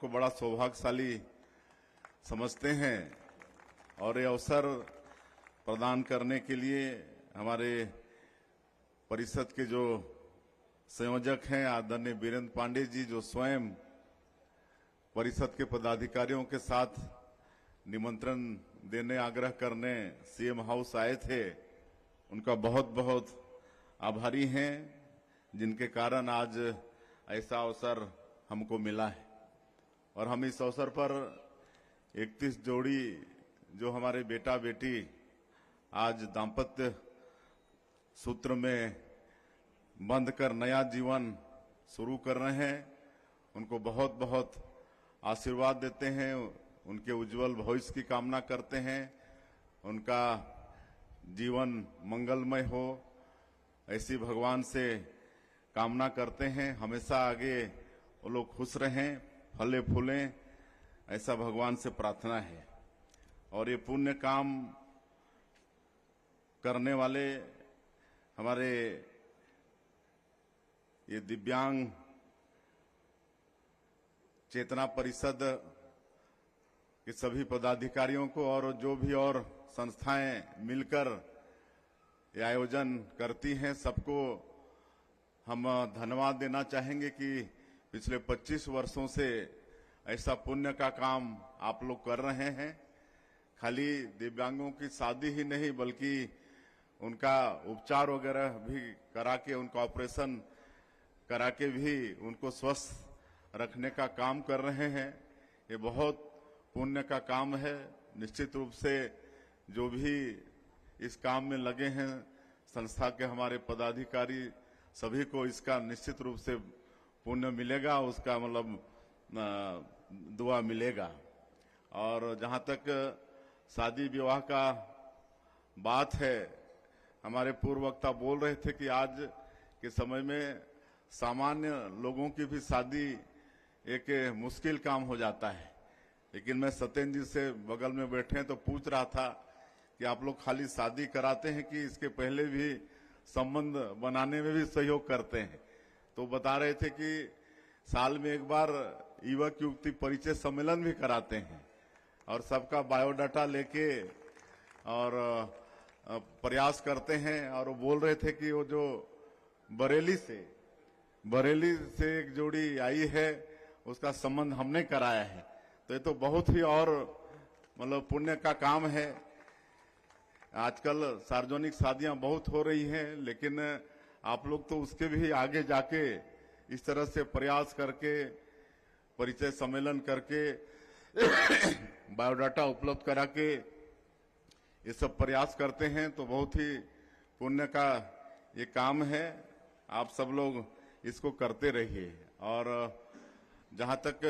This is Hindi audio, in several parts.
को बड़ा सौभाग्यशाली समझते हैं और ये अवसर प्रदान करने के लिए हमारे परिषद के जो संयोजक हैं आदरणीय वीरेंद्र पांडे जी, जो स्वयं परिषद के पदाधिकारियों के साथ निमंत्रण देने आग्रह करने सीएम हाउस आए थे, उनका बहुत बहुत आभारी हैं, जिनके कारण आज ऐसा अवसर हमको मिला है। और हम इस अवसर पर 31 जोड़ी जो हमारे बेटा बेटी आज दाम्पत्य सूत्र में बंध कर नया जीवन शुरू कर रहे हैं, उनको बहुत बहुत आशीर्वाद देते हैं, उनके उज्जवल भविष्य की कामना करते हैं, उनका जीवन मंगलमय हो ऐसी भगवान से कामना करते हैं। हमेशा आगे वो लोग खुश रहें, फले फूलें, ऐसा भगवान से प्रार्थना है। और ये पुण्य काम करने वाले हमारे ये दिव्यांग चेतना परिषद के सभी पदाधिकारियों को और जो भी और संस्थाएं मिलकर ये आयोजन करती हैं, सबको हम धन्यवाद देना चाहेंगे कि पिछले 25 वर्षों से ऐसा पुण्य का काम आप लोग कर रहे हैं। खाली दिव्यांगों की शादी ही नहीं बल्कि उनका उपचार वगैरह भी करा के, उनका ऑपरेशन करा के भी उनको स्वस्थ रखने का काम कर रहे हैं। ये बहुत पुण्य का काम है। निश्चित रूप से जो भी इस काम में लगे हैं संस्था के हमारे पदाधिकारी, सभी को इसका निश्चित रूप से पुण्य मिलेगा, उसका मतलब दुआ मिलेगा। और जहां तक शादी विवाह का बात है, हमारे पूर्व वक्ता बोल रहे थे कि आज के समय में सामान्य लोगों की भी शादी एक मुश्किल काम हो जाता है। लेकिन मैं सत्येंद्र जी से बगल में बैठे हैं तो पूछ रहा था कि आप लोग खाली शादी कराते हैं कि इसके पहले भी संबंध बनाने में भी सहयोग करते हैं। तो बता रहे थे कि साल में एक बार युवक युवती परिचय सम्मेलन भी कराते हैं और सबका बायोडाटा लेके और प्रयास करते हैं। और वो बोल रहे थे कि वो जो बरेली से एक जोड़ी आई है उसका संबंध हमने कराया है। तो ये तो बहुत ही और मतलब पुण्य का काम है। आजकल सार्वजनिक शादियां बहुत हो रही हैं, लेकिन आप लोग तो उसके भी आगे जाके इस तरह से प्रयास करके परिचय सम्मेलन करके बायोडाटा उपलब्ध करा के ये सब प्रयास करते हैं। तो बहुत ही पुण्य का ये काम है। आप सब लोग इसको करते रहिए। और जहां तक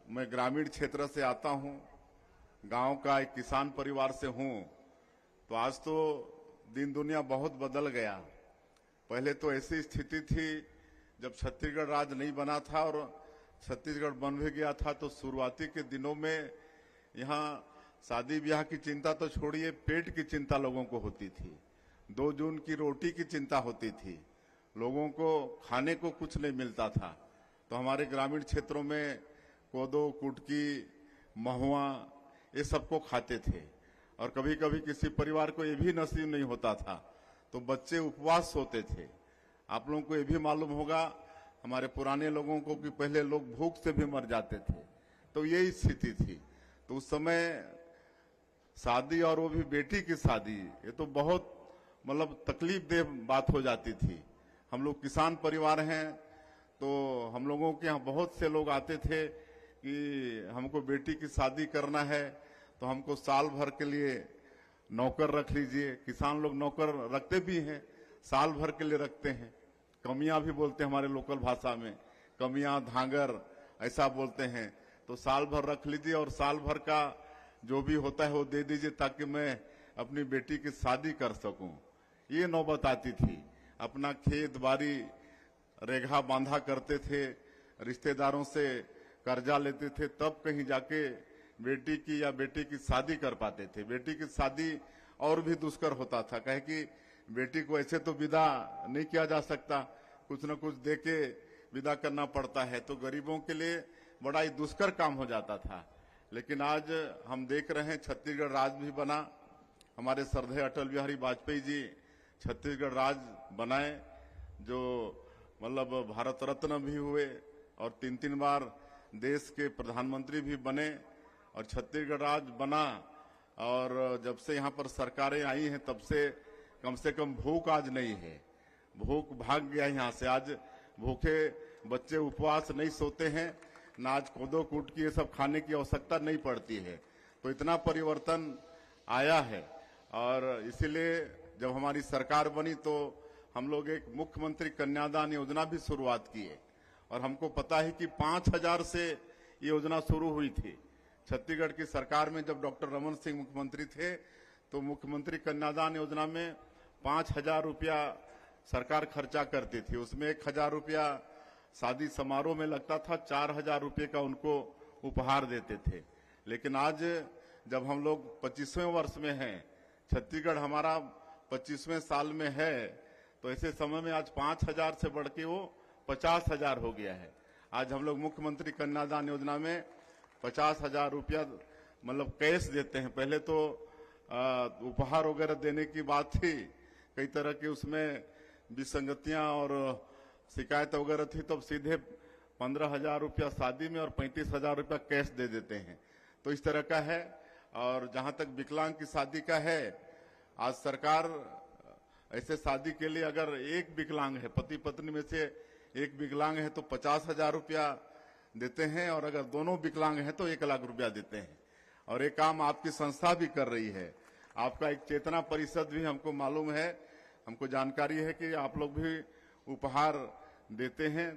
मैं ग्रामीण क्षेत्र से आता हूं, गांव का एक किसान परिवार से हूं, तो आज तो दिन दुनिया बहुत बदल गया। पहले तो ऐसी स्थिति थी जब छत्तीसगढ़ राज्य नहीं बना था और छत्तीसगढ़ बन भी गया था, तो शुरुआती के दिनों में यहाँ शादी ब्याह की चिंता तो छोड़िए, पेट की चिंता लोगों को होती थी। 2 जून की रोटी की चिंता होती थी, लोगों को खाने को कुछ नहीं मिलता था। तो हमारे ग्रामीण क्षेत्रों में कोदो, कुटकी, महुआ ये सबको खाते थे। और कभी कभी किसी परिवार को ये भी नसीब नहीं होता था तो बच्चे उपवास सोते थे। आप लोगों को ये भी मालूम होगा, हमारे पुराने लोगों को, कि पहले लोग भूख से भी मर जाते थे। तो यही स्थिति थी। तो उस समय शादी, और वो भी बेटी की शादी, ये तो बहुत मतलब तकलीफ देह बात हो जाती थी। हम लोग किसान परिवार हैं, तो हम लोगों के यहाँ बहुत से लोग आते थे कि हमको बेटी की शादी करना है तो हमको साल भर के लिए नौकर रख लीजिए। किसान लोग नौकर रखते भी हैं, साल भर के लिए रखते हैं। कमियां भी बोलते हैं हमारे लोकल भाषा में, कमियां, धांगर ऐसा बोलते हैं। तो साल भर रख लीजिए और साल भर का जो भी होता है वो दे दीजिए ताकि मैं अपनी बेटी की शादी कर सकूं। ये नौबत आती थी। अपना खेत बाड़ी रेघा बांधा करते थे, रिश्तेदारों से कर्जा लेते थे, तब कहीं जाके बेटी की या बेटे की शादी कर पाते थे। बेटी की शादी और भी दुष्कर होता था, कहे कि बेटी को ऐसे तो विदा नहीं किया जा सकता, कुछ न कुछ देके विदा करना पड़ता है। तो गरीबों के लिए बड़ा ही दुष्कर काम हो जाता था। लेकिन आज हम देख रहे हैं छत्तीसगढ़ राज्य भी बना, हमारे श्रद्धेय अटल बिहारी वाजपेयी जी छत्तीसगढ़ राज्य बनाए, जो मतलब भारत रत्न भी हुए और 3-3 बार देश के प्रधानमंत्री भी बने और छत्तीसगढ़ राज्य बना। और जब से यहाँ पर सरकारें आई हैं तब से कम भूख आज नहीं है, भूख भाग गया यहाँ से। आज भूखे बच्चे उपवास नहीं सोते हैं, ना आज कोदो कूट की ये सब खाने की आवश्यकता नहीं पड़ती है। तो इतना परिवर्तन आया है और इसीलिए जब हमारी सरकार बनी तो हम लोग एक मुख्यमंत्री कन्यादान योजना भी शुरुआत की है और हमको पता है कि 5,000 से ये योजना शुरू हुई थी। छत्तीसगढ़ की सरकार में जब डॉक्टर रमन सिंह मुख्यमंत्री थे तो मुख्यमंत्री कन्यादान योजना में 5,000 रुपया सरकार खर्चा करती थी। उसमें 1,000 रुपया शादी समारोह में लगता था, 4,000 रुपये का उनको उपहार देते थे। लेकिन आज जब हम लोग 25वें वर्ष में हैं, छत्तीसगढ़ हमारा 25वें साल में है, तो ऐसे समय में आज 5,000 से बढ़ के वो 50,000 हो गया है। आज हम लोग मुख्यमंत्री कन्यादान योजना में 50,000 रुपया मतलब कैश देते हैं। पहले तो उपहार वगैरह देने की बात थी, कई तरह की उसमें विसंगतियां और शिकायत वगैरह थी, तब सीधे 15,000 रुपया शादी में और 35,000 रुपया कैश दे देते हैं। तो इस तरह का है। और जहां तक विकलांग की शादी का है, आज सरकार ऐसे शादी के लिए अगर एक विकलांग है, पति पत्नी में से एक विकलांग है तो 50,000 रुपया देते हैं और अगर दोनों विकलांग हैं तो 1,00,000 रुपया देते हैं। और ये काम आपकी संस्था भी कर रही है। आपका एक चेतना परिषद भी हमको मालूम है, हमको जानकारी है कि आप लोग भी उपहार देते हैं।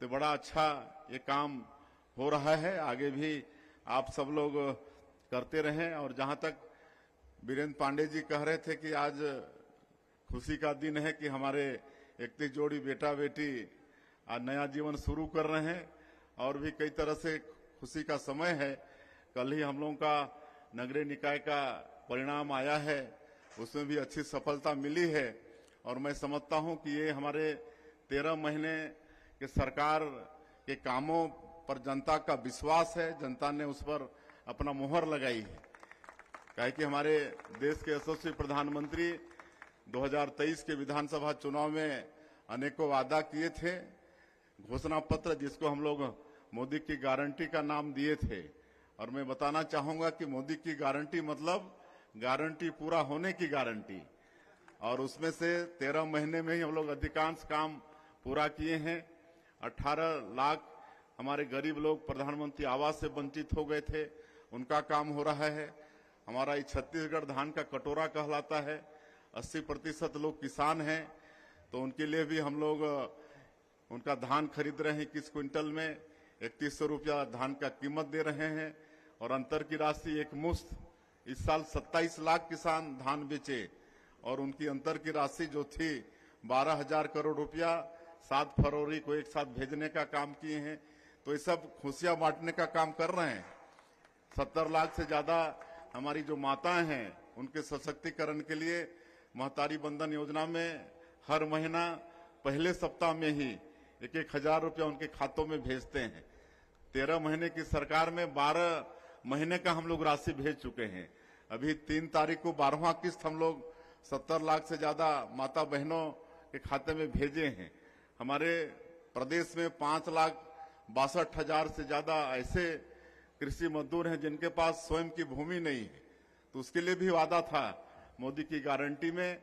तो बड़ा अच्छा ये काम हो रहा है, आगे भी आप सब लोग करते रहें। और जहां तक वीरेंद्र पांडे जी कह रहे थे कि आज खुशी का दिन है कि हमारे 31 जोड़ी बेटा बेटी आज नया जीवन शुरू कर रहे हैं और भी कई तरह से खुशी का समय है। कल ही हम लोगों का नगरीय निकाय का परिणाम आया है, उसमें भी अच्छी सफलता मिली है और मैं समझता हूं कि ये हमारे 13 महीने के सरकार के कामों पर जनता का विश्वास है, जनता ने उस पर अपना मुहर लगाई है। काहे कि हमारे देश के यशस्वी प्रधानमंत्री 2023 के विधानसभा चुनाव में अनेकों वादा किए थे, घोषणा पत्र जिसको हम लोग मोदी की गारंटी का नाम दिए थे। और मैं बताना चाहूंगा कि मोदी की गारंटी मतलब गारंटी पूरा होने की गारंटी, और उसमें से 13 महीने में ही हम लोग अधिकांश काम पूरा किए हैं। 18 लाख हमारे गरीब लोग प्रधानमंत्री आवास से वंचित हो गए थे, उनका काम हो रहा है। हमारा ये छत्तीसगढ़ धान का कटोरा कहलाता है, 80% लोग किसान हैं, तो उनके लिए भी हम लोग उनका धान खरीद रहे हैं। 21 क्विंटल में 3100 रुपया धान का कीमत दे रहे हैं और अंतर की राशि एक मुश्त। इस साल 27 लाख किसान धान बेचे और उनकी अंतर की राशि जो थी 12,000 करोड़ रुपया 7 फरवरी को एक साथ भेजने का काम किए हैं। तो ये सब खुशियां बांटने का काम कर रहे हैं। 70 लाख से ज्यादा हमारी जो माताएं हैं उनके सशक्तिकरण के लिए महतारी बंधन योजना में हर महीना पहले सप्ताह में ही 1,000 रुपया उनके खातों में भेजते हैं। 13 महीने की सरकार में 12 महीने का हम लोग राशि भेज चुके हैं। अभी 3 तारीख को 12वां किस्त हम लोग 70 लाख से ज्यादा माता बहनों के खाते में भेजे हैं। हमारे प्रदेश में 5,62,000 से ज्यादा ऐसे कृषि मजदूर हैं जिनके पास स्वयं की भूमि नहीं है, तो उसके लिए भी वादा था मोदी की गारंटी में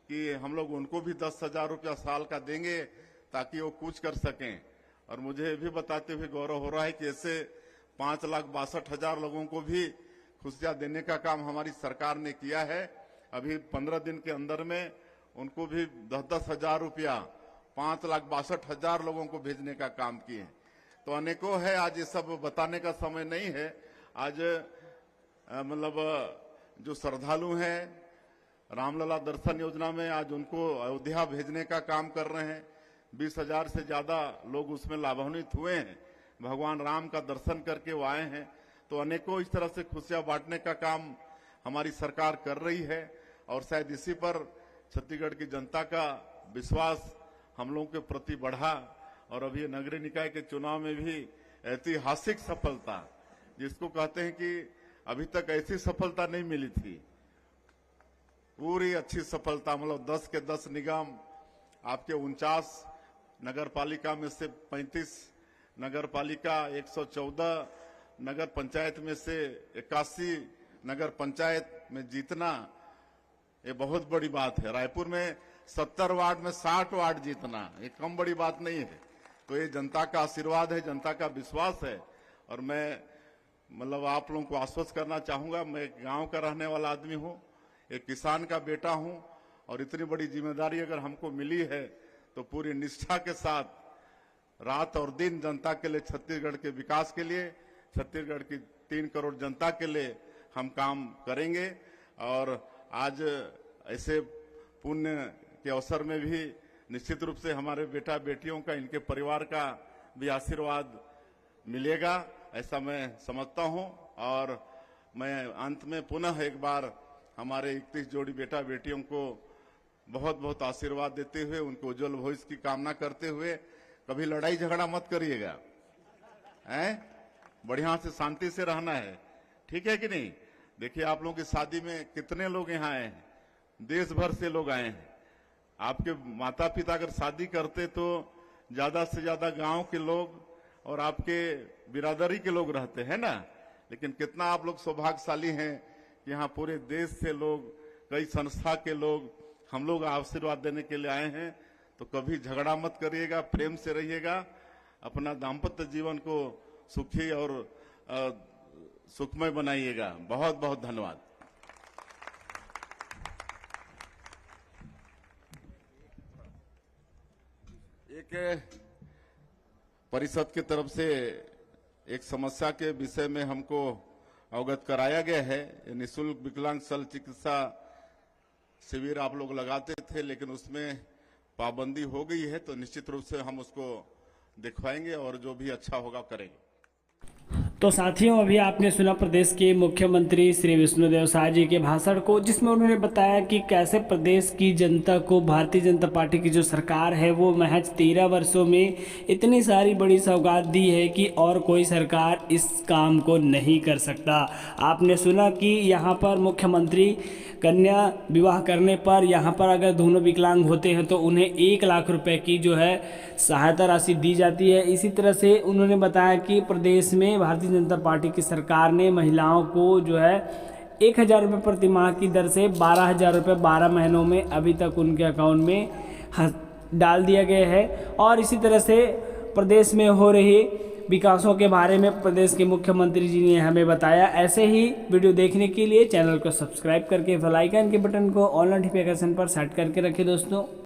कि हम लोग उनको भी 10,000 रुपया साल का देंगे ताकि वो कुछ कर सकें। और मुझे ये भी बताते हुए गौरव हो रहा है कि ऐसे 5,62,000 लोगों को भी खुशियां देने का काम हमारी सरकार ने किया है। अभी 15 दिन के अंदर में उनको भी 10,000 रुपया 5,62,000 लोगों को भेजने का काम किए हैं। तो अनेकों है, आज ये सब बताने का समय नहीं है। आज मतलब जो श्रद्धालु हैं रामलला दर्शन योजना में आज उनको अयोध्या भेजने का काम कर रहे हैं। 20,000 से ज्यादा लोग उसमें लाभान्वित हुए हैं, भगवान राम का दर्शन करके वो आए हैं। तो अनेकों इस तरह से खुशियां बांटने का काम हमारी सरकार कर रही है और शायद इसी पर छत्तीसगढ़ की जनता का विश्वास हम लोगों के प्रति बढ़ा। और अभी नगरीय निकाय के चुनाव में भी ऐतिहासिक सफलता, जिसको कहते हैं कि अभी तक ऐसी सफलता नहीं मिली थी। पूरी अच्छी सफलता, मतलब 10 के 10 निगम, आपके 49 नगर पालिका में से 35 नगर पालिका, 114 नगर पंचायत में से 81 नगर पंचायत में जीतना, ये बहुत बड़ी बात है। रायपुर में 70 वार्ड में 60 वार्ड जीतना, ये कम बड़ी बात नहीं है। तो ये जनता का आशीर्वाद है, जनता का विश्वास है। और मैं मतलब आप लोगों को आश्वस्त करना चाहूंगा, मैं एक गांव का रहने वाला आदमी हूं, एक किसान का बेटा हूं, और इतनी बड़ी जिम्मेदारी अगर हमको मिली है तो पूरी निष्ठा के साथ रात और दिन जनता के लिए, छत्तीसगढ़ के विकास के लिए, छत्तीसगढ़ की 3 करोड़ जनता के लिए हम काम करेंगे। और आज ऐसे पुण्य के अवसर में भी निश्चित रूप से हमारे बेटा बेटियों का, इनके परिवार का भी आशीर्वाद मिलेगा, ऐसा मैं समझता हूं। और मैं अंत में पुनः एक बार हमारे 31 जोड़ी बेटा बेटियों को बहुत बहुत आशीर्वाद देते हुए, उनको उज्जवल भविष्य की कामना करते हुए, कभी लड़ाई झगड़ा मत करिएगा, हैं? बढ़िया से शांति से रहना है, ठीक है कि नहीं? देखिए आप लोगों की शादी में कितने लोग यहाँ आए हैं, देश भर से लोग आए हैं। आपके माता पिता अगर शादी करते तो ज्यादा से ज्यादा गांव के लोग और आपके बिरादरी के लोग रहते हैं ना, लेकिन कितना आप लोग सौभाग्यशाली हैं कि यहाँ पूरे देश से लोग, कई संस्था के लोग, हम लोग आशीर्वाद देने के लिए आए हैं। तो कभी झगड़ा मत करिएगा, प्रेम से रहिएगा, अपना दाम्पत्य जीवन को सुखी और सुखमय बनाइएगा। बहुत बहुत धन्यवाद। एक परिषद की तरफ से एक समस्या के विषय में हमको अवगत कराया गया है। निःशुल्क विकलांग शल्य चिकित्सा शिविर आप लोग लगाते थे, लेकिन उसमें पाबंदी हो गई है, तो निश्चित रूप से हम उसको दिखवाएंगे और जो भी अच्छा होगा करेंगे। तो साथियों, अभी आपने सुना प्रदेश के मुख्यमंत्री श्री विष्णुदेव साय जी के भाषण को, जिसमें उन्होंने बताया कि कैसे प्रदेश की जनता को भारतीय जनता पार्टी की जो सरकार है वो महज 13 वर्षों में इतनी सारी बड़ी सौगात दी है कि और कोई सरकार इस काम को नहीं कर सकता। आपने सुना कि यहाँ पर मुख्यमंत्री कन्या विवाह करने पर यहाँ पर अगर दोनों विकलांग होते हैं तो उन्हें 1 लाख रुपए की जो है सहायता राशि दी जाती है। इसी तरह से उन्होंने बताया कि प्रदेश में भारतीय जनता पार्टी की सरकार ने महिलाओं को जो है 1000 रुपये प्रति माह की दर से 12,000 रुपये 12 महीनों में अभी तक उनके अकाउंट में डाल दिया गया है। और इसी तरह से प्रदेश में हो रही विकासों के बारे में प्रदेश के मुख्यमंत्री जी ने हमें बताया। ऐसे ही वीडियो देखने के लिए चैनल को सब्सक्राइब करके बेल आइकन के बटन को ऑल नोटिफिकेशन पर सेट करके रखें दोस्तों।